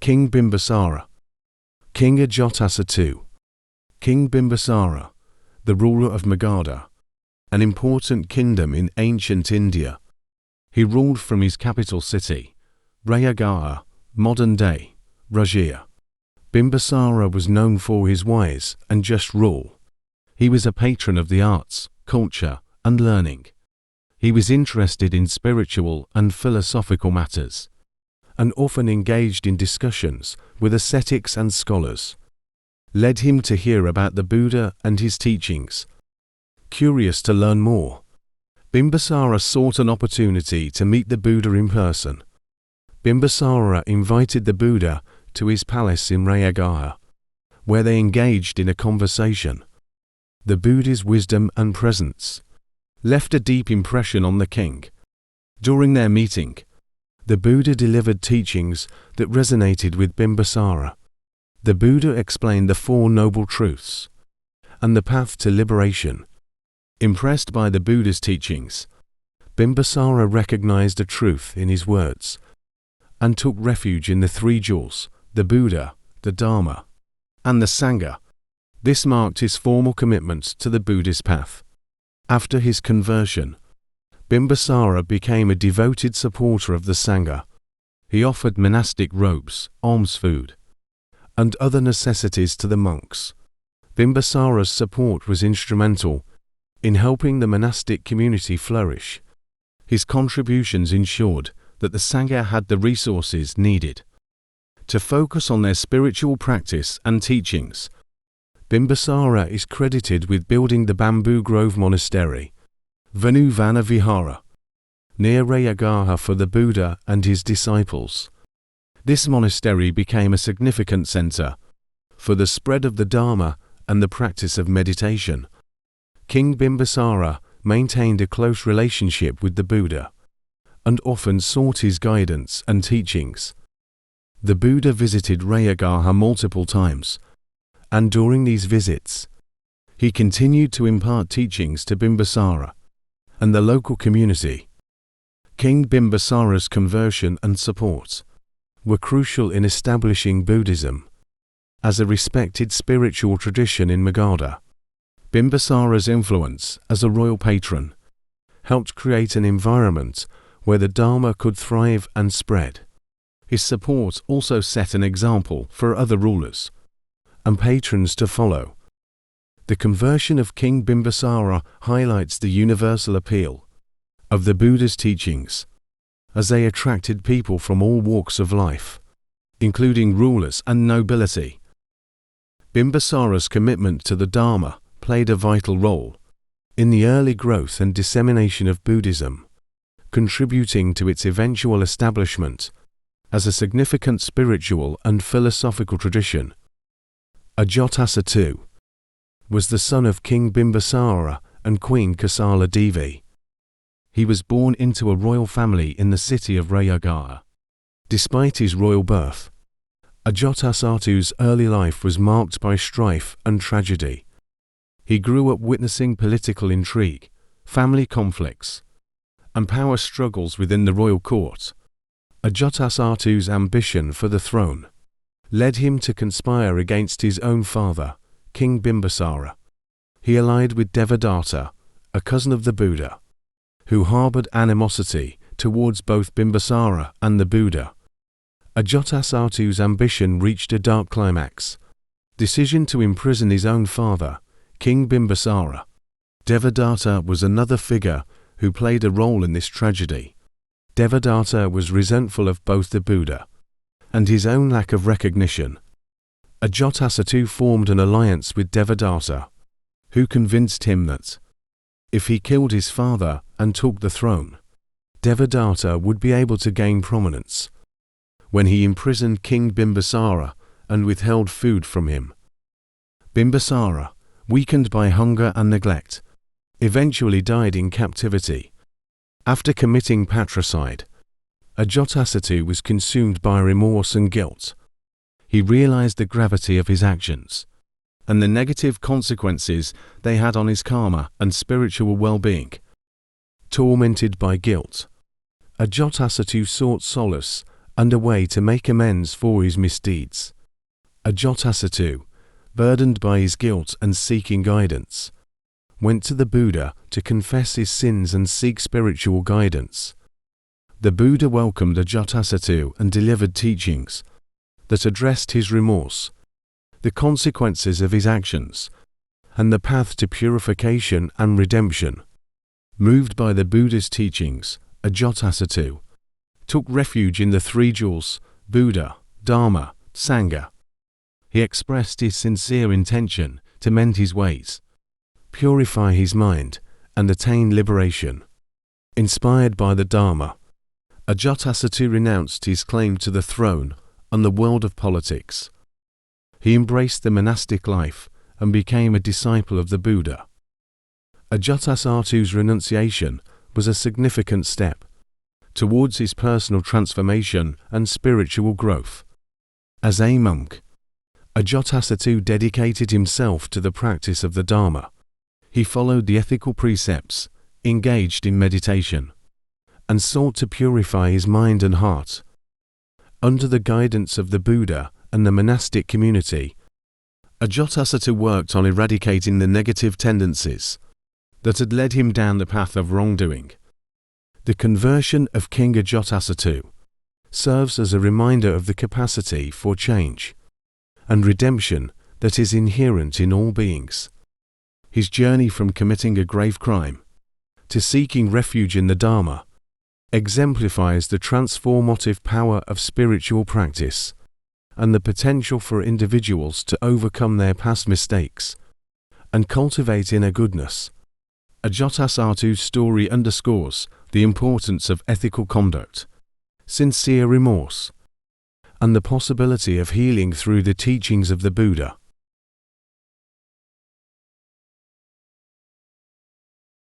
King Bimbisara. King Ajatasattu. King Bimbisara, the ruler of Magadha, an important kingdom in ancient India. He ruled from his capital city, Rayagada, modern-day Rajia. Bimbisara was known for his wise and just rule. He was a patron of the arts, culture, and learning. He was interested in spiritual and philosophical matters, and often engaged in discussions with ascetics and scholars. Led him to hear about the Buddha and his teachings. Curious to learn more, Bimbisara sought an opportunity to meet the Buddha in person. Bimbisara invited the Buddha to his palace in Rayagada, where they engaged in a conversation. The Buddha's wisdom and presence left a deep impression on the king. During their meeting, the Buddha delivered teachings that resonated with Bimbisara. The Buddha explained the Four Noble Truths and the path to liberation. Impressed by the Buddha's teachings, Bimbisara recognized a truth in his words and took refuge in the three jewels, the Buddha, the Dharma, and the Sangha. This marked his formal commitment to the Buddhist path. After his conversion, Bimbisara became a devoted supporter of the Sangha. He offered monastic robes, alms food, and other necessities to the monks. Bimbisara's support was instrumental in helping the monastic community flourish. His contributions ensured that the Sangha had the resources needed to focus on their spiritual practice and teachings. Bimbisara is credited with building the Bamboo Grove Monastery, Vanuvana Vihara, near Rayagada for the Buddha and his disciples. This monastery became a significant center for the spread of the Dharma and the practice of meditation. King Bimbisara maintained a close relationship with the Buddha and often sought his guidance and teachings. The Buddha visited Rayagada multiple times, and during these visits, he continued to impart teachings to Bimbisara and the local community. King Bimbisara's conversion and support were crucial in establishing Buddhism as a respected spiritual tradition in Magadha. Bimbisara's influence as a royal patron helped create an environment where the Dharma could thrive and spread. His support also set an example for other rulers and patrons to follow. The conversion of King Bimbisara highlights the universal appeal of the Buddha's teachings, as they attracted people from all walks of life, including rulers and nobility. Bimbisara's commitment to the Dharma played a vital role in the early growth and dissemination of Buddhism, contributing to its eventual establishment as a significant spiritual and philosophical tradition. Ajatasattu was the son of King Bimbisara and Queen Kosala Devi. He was born into a royal family in the city of Rayagada. Despite his royal birth, Ajatasattu's early life was marked by strife and tragedy. He grew up witnessing political intrigue, family conflicts, and power struggles within the royal court. Ajatasattu's ambition for the throne led him to conspire against his own father, King Bimbisara. He allied with Devadatta, a cousin of the Buddha, who harbored animosity towards both Bimbisara and the Buddha. Ajatasattu's ambition reached a dark climax. Decision to imprison his own father, King Bimbisara. Devadatta was another figure who played a role in this tragedy. Devadatta was resentful of both the Buddha and his own lack of recognition. Ajatasattu formed an alliance with Devadatta, who convinced him that if he killed his father and took the throne, Devadatta would be able to gain prominence. When he imprisoned King Bimbisara and withheld food from him, Bimbisara, weakened by hunger and neglect, eventually died in captivity. After committing patricide, Ajatasattu was consumed by remorse and guilt. He realized the gravity of his actions and the negative consequences they had on his karma and spiritual well-being. Tormented by guilt, Ajatasattu sought solace and a way to make amends for his misdeeds. Ajatasattu, burdened by his guilt and seeking guidance, went to the Buddha to confess his sins and seek spiritual guidance. The Buddha welcomed Ajatasattu and delivered teachings that addressed his remorse, the consequences of his actions, and the path to purification and redemption. Moved by the Buddha's teachings, Ajatasattu took refuge in the three jewels, Buddha, Dharma, Sangha. He expressed his sincere intention to mend his ways, purify his mind, and attain liberation. Inspired by the Dharma, Ajatasattu renounced his claim to the throne and the world of politics. He embraced the monastic life and became a disciple of the Buddha. Ajatasattu's renunciation was a significant step towards his personal transformation and spiritual growth. As a monk, Ajatasattu dedicated himself to the practice of the Dharma. He followed the ethical precepts, engaged in meditation, and sought to purify his mind and heart. Under the guidance of the Buddha and the monastic community, Ajatasattu worked on eradicating the negative tendencies that had led him down the path of wrongdoing. The conversion of King Ajatasattu serves as a reminder of the capacity for change and redemption that is inherent in all beings. His journey from committing a grave crime to seeking refuge in the Dharma exemplifies the transformative power of spiritual practice and the potential for individuals to overcome their past mistakes and cultivate inner goodness. Ajatasattu's story underscores the importance of ethical conduct, sincere remorse, and the possibility of healing through the teachings of the Buddha.